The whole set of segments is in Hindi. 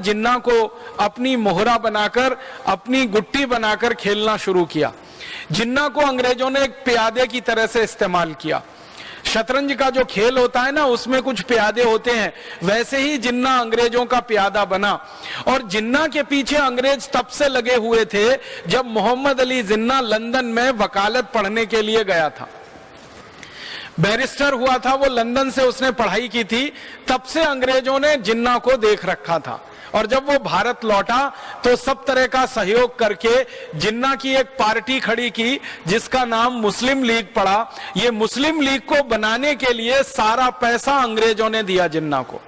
जिन्ना को अपनी मोहरा बनाकर, अपनी गुट्टी बनाकर खेलना शुरू किया। जिन्ना को अंग्रेजों ने एक प्यादे की तरह से इस्तेमाल किया। शतरंज का जो खेल होता है ना, उसमें कुछ प्यादे होते हैं, वैसे ही जिन्ना अंग्रेजों का प्यादा बना। और जिन्ना के पीछे अंग्रेज तब से लगे हुए थे जब मोहम्मद अली जिन्ना लंदन में वकालत पढ़ने के लिए गया था। बैरिस्टर हुआ था वो, लंदन से उसने पढ़ाई की थी, तब से अंग्रेजों ने जिन्ना को देख रखा था। और जब वो भारत लौटा तो सब तरह का सहयोग करके जिन्ना की एक पार्टी खड़ी की जिसका नाम मुस्लिम लीग पड़ा। ये मुस्लिम लीग को बनाने के लिए सारा पैसा अंग्रेजों ने दिया जिन्ना को।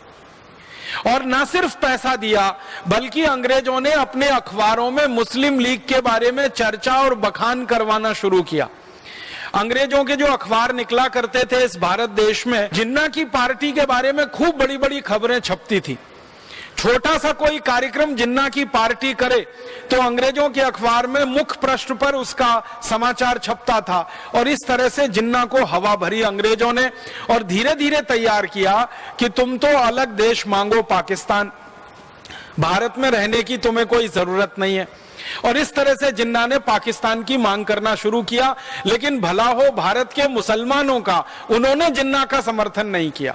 और न सिर्फ पैसा दिया बल्कि अंग्रेजों ने अपने अखबारों में मुस्लिम लीग के बारे में चर्चा और बखान करवाना शुरू किया। अंग्रेजों के जो अखबार निकला करते थे इस भारत देश में, जिन्ना की पार्टी के बारे में खूब बड़ी बड़ी खबरें छपती थी। छोटा सा कोई कार्यक्रम जिन्ना की पार्टी करे तो अंग्रेजों के अखबार में मुख्य पृष्ठ पर उसका समाचार छपता था। और इस तरह से जिन्ना को हवा भरी अंग्रेजों ने, और धीरे धीरे तैयार किया कि तुम तो अलग देश मांगो पाकिस्तान, भारत में रहने की तुम्हें कोई जरूरत नहीं है। और इस तरह से जिन्ना ने पाकिस्तान की मांग करना शुरू किया। लेकिन भला हो भारत के मुसलमानों का, उन्होंने जिन्ना का समर्थन नहीं किया।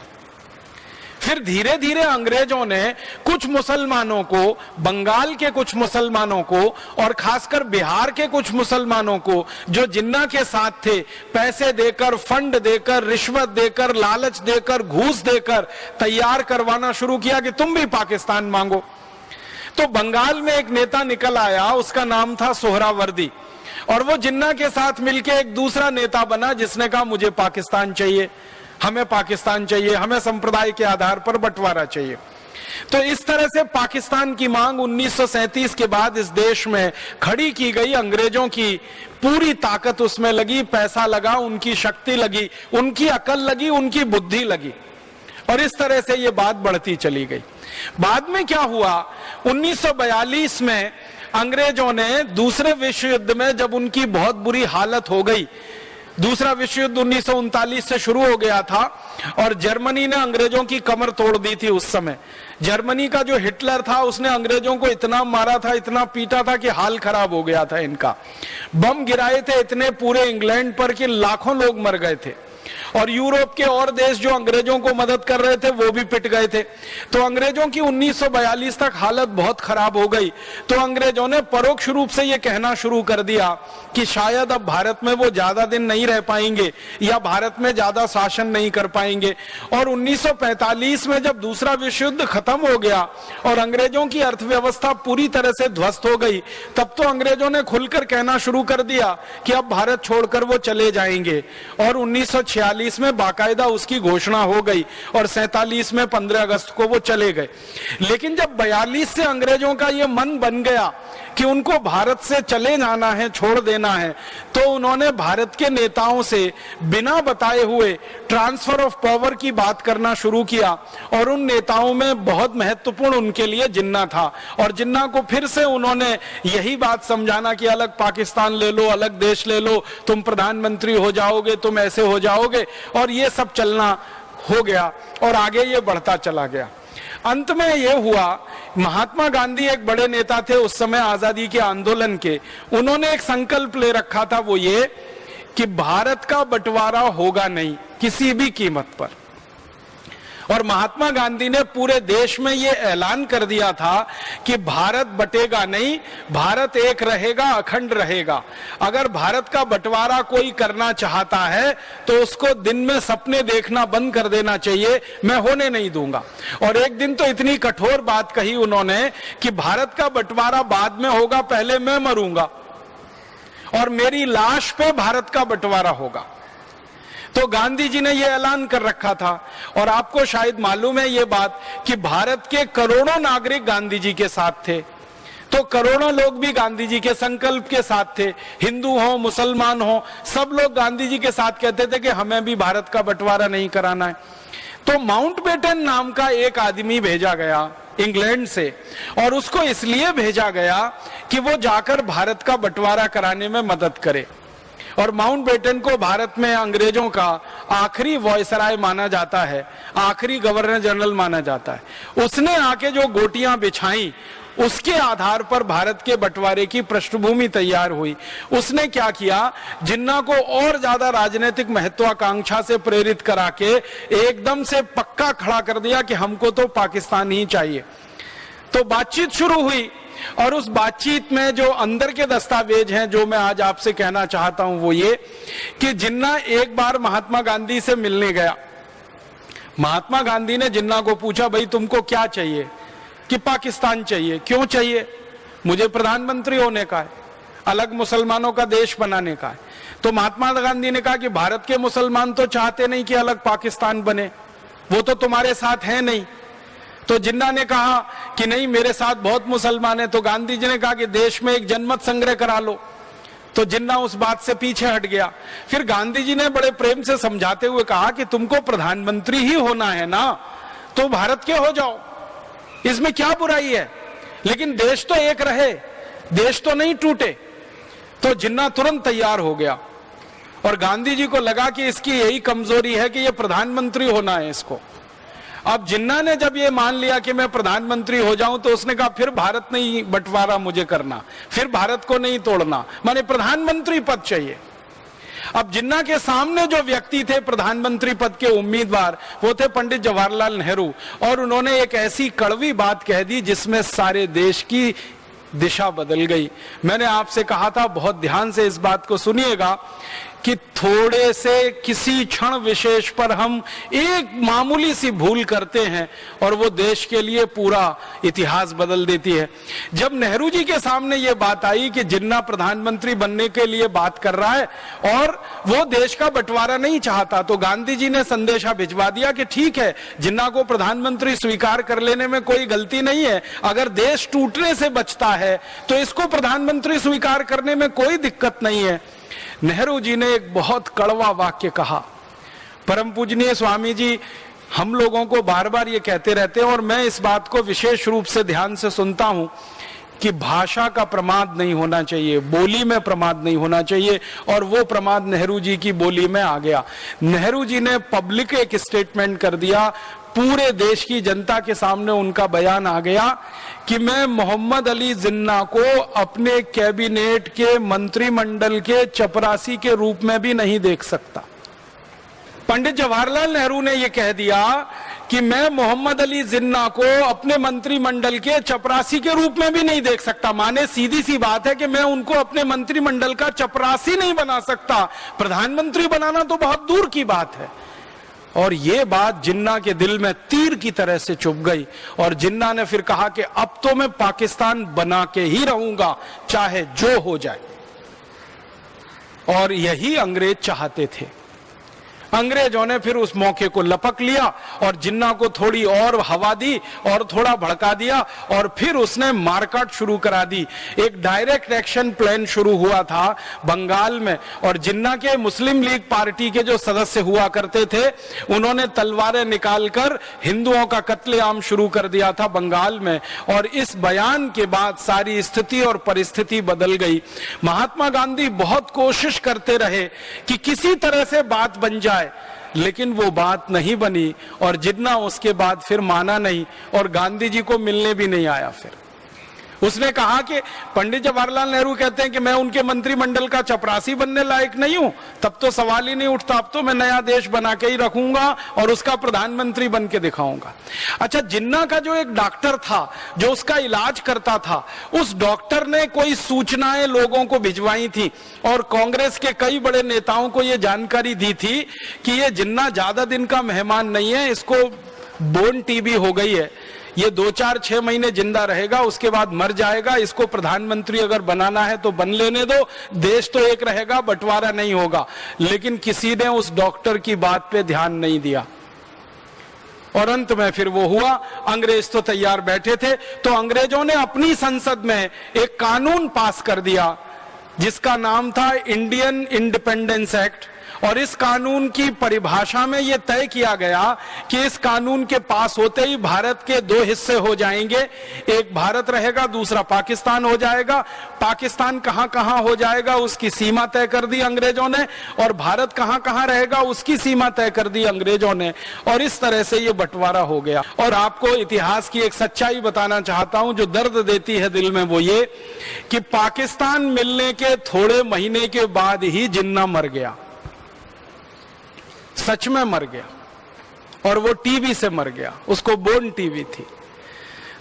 फिर धीरे धीरे अंग्रेजों ने कुछ मुसलमानों को, बंगाल के कुछ मुसलमानों को और खासकर बिहार के कुछ मुसलमानों को जो जिन्ना के साथ थे, पैसे देकर, फंड देकर, रिश्वत देकर, लालच देकर, घूस देकर तैयार करवाना शुरू किया कि तुम भी पाकिस्तान मांगो। तो बंगाल में एक नेता निकल आया, उसका नाम था सोहरावर्दी, और वो जिन्ना के साथ मिलकर एक दूसरा नेता बना जिसने कहा मुझे पाकिस्तान चाहिए, हमें पाकिस्तान चाहिए, हमें संप्रदाय के आधार पर बंटवारा चाहिए। तो इस तरह से पाकिस्तान की मांग 1937 के बाद इस देश में खड़ी की गई। अंग्रेजों की पूरी ताकत उसमें लगी, पैसा लगा, उनकी शक्ति लगी, उनकी अकल लगी, उनकी बुद्धि लगी, और इस तरह से ये बात बढ़ती चली गई। बाद में क्या हुआ, 1942 में अंग्रेजों ने दूसरे विश्व युद्ध में जब उनकी बहुत बुरी हालत हो गई, दूसरा विश्व युद्ध 1939 से शुरू हो गया था और जर्मनी ने अंग्रेजों की कमर तोड़ दी थी। उस समय जर्मनी का जो हिटलर था उसने अंग्रेजों को इतना मारा था, इतना पीटा था कि हाल खराब हो गया था इनका। बम गिराए थे इतने पूरे इंग्लैंड पर कि लाखों लोग मर गए थे, और यूरोप के और देश जो अंग्रेजों को मदद कर रहे थे वो भी पिट गए थे। तो अंग्रेजों की 1942 तक हालत बहुत खराब हो गई। तो अंग्रेजों ने परोक्ष रूप से ये कहना शुरू कर दिया कि शायद अब भारत में वो ज्यादा दिन नहीं रह पाएंगे या भारत में ज्यादा शासन नहीं कर पाएंगे। और 1945 में जब दूसरा विश्व युद्ध खत्म हो गया और अंग्रेजों की अर्थव्यवस्था पूरी तरह से ध्वस्त हो गई, तब तो अंग्रेजों ने खुलकर कहना शुरू कर दिया कि अब भारत छोड़कर वो चले जाएंगे। और 1946 में बाकायदा उसकी घोषणा हो गई और 47 में 15 अगस्त को वो चले गए। लेकिन जब 42 से अंग्रेजों का ये मन बन गया कि उनको भारत से चले जाना है, छोड़ देना है, तो उन्होंने भारत के नेताओं से बिना बताए हुए ट्रांसफर ऑफ पावर की बात करना शुरू किया। और उन नेताओं में बहुत महत्वपूर्ण उनके लिए जिन्ना था। और जिन्ना को फिर से उन्होंने यही बात समझाना कि अलग पाकिस्तान ले लो, अलग देश ले लो, तुम प्रधानमंत्री हो जाओगे, तुम ऐसे हो जाओगे, और ये सब चलना हो गया और आगे ये बढ़ता चला गया। अंत में ये हुआ, महात्मा गांधी एक बड़े नेता थे उस समय आजादी के आंदोलन के, उन्होंने एक संकल्प ले रखा था, वो ये कि भारत का बंटवारा होगा नहीं किसी भी कीमत पर। और महात्मा गांधी ने पूरे देश में ये ऐलान कर दिया था कि भारत बटेगा नहीं, भारत एक रहेगा, अखंड रहेगा। अगर भारत का बंटवारा कोई करना चाहता है तो उसको दिन में सपने देखना बंद कर देना चाहिए, मैं होने नहीं दूंगा। और एक दिन तो इतनी कठोर बात कही उन्होंने कि भारत का बंटवारा बाद में होगा, पहले मैं मरूंगा और मेरी लाश पे भारत का बंटवारा होगा। तो गांधी जी ने यह ऐलान कर रखा था। और आपको शायद मालूम है ये बात कि भारत के करोड़ों नागरिक गांधी जी के साथ थे। तो करोड़ों लोग भी गांधी जी के संकल्प के साथ थे, हिंदू हो, मुसलमान हो, सब लोग गांधी जी के साथ कहते थे कि हमें भी भारत का बंटवारा नहीं कराना है। तो माउंटबेटन नाम का एक आदमी भेजा गया इंग्लैंड से, और उसको इसलिए भेजा गया कि वो जाकर भारत का बंटवारा कराने में मदद करे। और माउंटबेटन को भारत में अंग्रेजों का आखिरी वॉयसराय माना जाता है, आखिरी गवर्नर जनरल माना जाता है। उसने आके जो गोटियां बिछाई, उसके आधार पर भारत के बंटवारे की पृष्ठभूमि तैयार हुई। उसने क्या किया, जिन्ना को और ज्यादा राजनीतिक महत्वाकांक्षा से प्रेरित करा के एकदम से पक्का खड़ा कर दिया कि हमको तो पाकिस्तान ही चाहिए। तो बातचीत शुरू हुई, और उस बातचीत में जो अंदर के दस्तावेज हैं, जो मैं आज आपसे कहना चाहता हूं, वो ये कि जिन्ना एक बार महात्मा गांधी से मिलने गया। महात्मा गांधी ने जिन्ना को पूछा, भाई तुमको क्या चाहिए? कि पाकिस्तान चाहिए। क्यों चाहिए? मुझे प्रधानमंत्री होने का है, अलग मुसलमानों का देश बनाने का है। तो महात्मा गांधी ने कहा कि भारत के मुसलमान तो चाहते नहीं कि अलग पाकिस्तान बने, वो तो तुम्हारे साथ है नहीं। तो जिन्ना ने कहा कि नहीं, मेरे साथ बहुत मुसलमान है। तो गांधी जी ने कहा कि देश में एक जनमत संग्रह करा लो। तो जिन्ना उस बात से पीछे हट गया। फिर गांधी जी ने बड़े प्रेम से समझाते हुए कहा कि तुमको प्रधानमंत्री ही होना है ना, तो भारत के हो जाओ, इसमें क्या बुराई है, लेकिन देश तो एक रहे, देश तो नहीं टूटे। तो जिन्ना तुरंत तैयार हो गया, और गांधी जी को लगा कि इसकी यही कमजोरी है कि ये प्रधानमंत्री होना है इसको। अब जिन्ना ने जब ये मान लिया कि मैं प्रधानमंत्री हो जाऊं, तो उसने कहा फिर भारत नहीं बंटवारा मुझे करना, फिर भारत को नहीं तोड़ना, माने प्रधानमंत्री पद चाहिए। अब जिन्ना के सामने जो व्यक्ति थे प्रधानमंत्री पद के उम्मीदवार, वो थे पंडित जवाहरलाल नेहरू, और उन्होंने एक ऐसी कड़वी बात कह दी जिसमें सारे देश की दिशा बदल गई। मैंने आपसे कहा था, बहुत ध्यान से इस बात को सुनिएगा, कि थोड़े से किसी क्षण विशेष पर हम एक मामूली सी भूल करते हैं और वो देश के लिए पूरा इतिहास बदल देती है। जब नेहरू जी के सामने ये बात आई कि जिन्ना प्रधानमंत्री बनने के लिए बात कर रहा है और वो देश का बंटवारा नहीं चाहता, तो गांधी जी ने संदेशा भिजवा दिया कि ठीक है, जिन्ना को प्रधानमंत्री स्वीकार कर लेने में कोई गलती नहीं है, अगर देश टूटने से बचता है तो इसको प्रधानमंत्री स्वीकार करने में कोई दिक्कत नहीं है। नेहरू जी ने एक बहुत कड़वा वाक्य कहा। परम पूजनीय स्वामी जी हम लोगों को बार बार ये कहते रहते हैं, और मैं इस बात को विशेष रूप से ध्यान से सुनता हूं, कि भाषा का प्रमाद नहीं होना चाहिए, बोली में प्रमाद नहीं होना चाहिए, और वो प्रमाद नेहरू जी की बोली में आ गया। नेहरू जी ने पब्लिक एक स्टेटमेंट कर दिया, पूरे देश की जनता के सामने उनका बयान आ गया कि मैं मोहम्मद अली जिन्ना को अपने कैबिनेट के मंत्रिमंडल के चपरासी के रूप में भी नहीं देख सकता। पंडित जवाहरलाल नेहरू ने यह कह दिया कि मैं मोहम्मद अली जिन्ना को अपने मंत्रिमंडल के चपरासी के रूप में भी नहीं देख सकता। माने सीधी सी बात है कि मैं उनको अपने मंत्रिमंडल का चपरासी नहीं बना सकता, प्रधानमंत्री बनाना तो बहुत दूर की बात है। और ये बात जिन्ना के दिल में तीर की तरह से चुभ गई, और जिन्ना ने फिर कहा कि अब तो मैं पाकिस्तान बना के ही रहूंगा, चाहे जो हो जाए। और यही अंग्रेज चाहते थे। अंग्रेजों ने फिर उस मौके को लपक लिया और जिन्ना को थोड़ी और हवा दी और थोड़ा भड़का दिया, और फिर उसने मारकाट शुरू करा दी। एक डायरेक्ट एक्शन प्लान शुरू हुआ था बंगाल में, और जिन्ना के मुस्लिम लीग पार्टी के जो सदस्य हुआ करते थे, उन्होंने तलवारें निकालकर हिंदुओं का कत्लेआम शुरू कर दिया था बंगाल में। और इस बयान के बाद सारी स्थिति और परिस्थिति बदल गई। महात्मा गांधी बहुत कोशिश करते रहे कि किसी तरह से बात बन जाए, लेकिन वो बात नहीं बनी, और जिन्ना उसके बाद फिर माना नहीं और गांधी जी को मिलने भी नहीं आया। फिर उसने कहा कि पंडित जवाहरलाल नेहरू कहते हैं कि मैं उनके मंत्रिमंडल का चपरासी बनने लायक नहीं हूं, तब तो सवाल ही नहीं उठता, अब तो मैं नया देश बना के ही रखूंगा और उसका प्रधानमंत्री बन के दिखाऊंगा। अच्छा, जिन्ना का जो एक डॉक्टर था जो उसका इलाज करता था, उस डॉक्टर ने कोई सूचनाएं लोगों को भिजवाई थी, और कांग्रेस के कई बड़े नेताओं को यह जानकारी दी थी कि ये जिन्ना ज्यादा दिन का मेहमान नहीं है, इसको बोन टीबी हो गई है, ये 2-4-6 महीने जिंदा रहेगा, उसके बाद मर जाएगा, इसको प्रधानमंत्री अगर बनाना है तो बन लेने दो, देश तो एक रहेगा, बंटवारा नहीं होगा। लेकिन किसी ने उस डॉक्टर की बात पे ध्यान नहीं दिया, और अंत में फिर वो हुआ। अंग्रेज तो तैयार बैठे थे, तो अंग्रेजों ने अपनी संसद में एक कानून पास कर दिया जिसका नाम था इंडियन इंडिपेंडेंस एक्ट, और इस कानून की परिभाषा में यह तय किया गया कि इस कानून के पास होते ही भारत के दो हिस्से हो जाएंगे, एक भारत रहेगा, दूसरा पाकिस्तान हो जाएगा। पाकिस्तान कहां कहां हो जाएगा उसकी सीमा तय कर दी अंग्रेजों ने, और भारत कहां कहां रहेगा उसकी सीमा तय कर दी अंग्रेजों ने, और इस तरह से यह बंटवारा हो गया। और आपको इतिहास की एक सच्चाई बताना चाहता हूं जो दर्द देती है दिल में, वो ये कि पाकिस्तान मिलने के थोड़े महीने के बाद ही जिन्ना मर गया, सच में मर गया, और वो टीबी से मर गया, उसको बोन टीबी थी।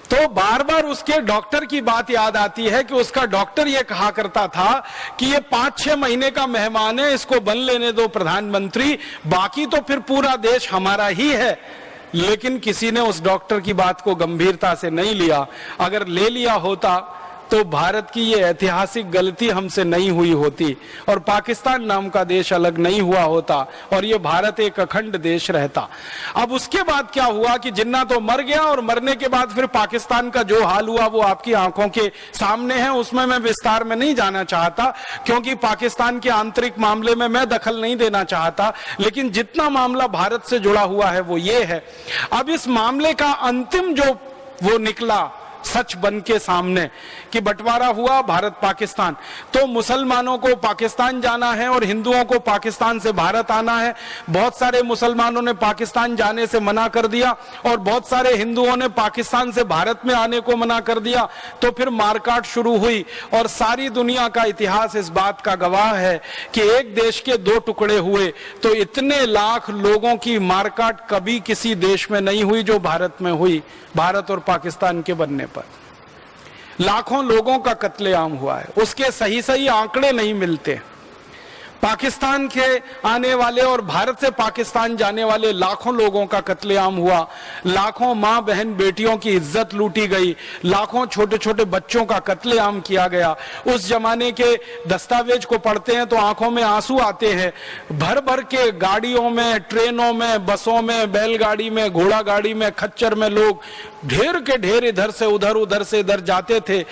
तो बार बार उसके डॉक्टर की बात याद आती है कि उसका डॉक्टर ये कहा करता था कि ये 5-6 महीने का मेहमान है, इसको बन लेने दो प्रधानमंत्री, बाकी तो फिर पूरा देश हमारा ही है। लेकिन किसी ने उस डॉक्टर की बात को गंभीरता से नहीं लिया। अगर ले लिया होता तो भारत की ये ऐतिहासिक गलती हमसे नहीं हुई होती, और पाकिस्तान नाम का देश अलग नहीं हुआ होता, और ये भारत एक अखंड देश रहता। अब उसके बाद क्या हुआ कि जिन्ना तो मर गया, और मरने के बाद फिर पाकिस्तान का जो हाल हुआ वो आपकी आंखों के सामने है। उसमें मैं विस्तार में नहीं जाना चाहता, क्योंकि पाकिस्तान के आंतरिक मामले में मैं दखल नहीं देना चाहता। लेकिन जितना मामला भारत से जुड़ा हुआ है वो ये है। अब इस मामले का अंतिम जो वो निकला सच बन के सामने कि बंटवारा हुआ भारत पाकिस्तान, तो मुसलमानों को पाकिस्तान जाना है और हिंदुओं को पाकिस्तान से भारत आना है। बहुत सारे मुसलमानों ने पाकिस्तान जाने से मना कर दिया, और बहुत सारे हिंदुओं ने पाकिस्तान से भारत में आने को मना कर दिया। तो फिर मारकाट शुरू हुई, और सारी दुनिया का इतिहास इस बात का गवाह है कि एक देश के दो टुकड़े हुए तो इतने लाख लोगों की मारकाट कभी किसी देश में नहीं हुई जो भारत में हुई। भारत और पाकिस्तान के बनने पर लाखों लोगों का कत्लेआम हुआ है, उसके सही सही आंकड़े नहीं मिलते। पाकिस्तान के आने वाले और भारत से पाकिस्तान जाने वाले लाखों लोगों का कत्लेआम हुआ, लाखों मां बहन बेटियों की इज्जत लूटी गई, लाखों छोटे छोटे बच्चों का कत्लेआम किया गया। उस जमाने के दस्तावेज को पढ़ते हैं तो आंखों में आंसू आते हैं। भर भर के गाड़ियों में, ट्रेनों में, बसों में, बैलगाड़ी में, घोड़ा गाड़ी में, खच्चर में लोग ढेर के ढेर इधर से उधर, उधर से इधर जाते थे।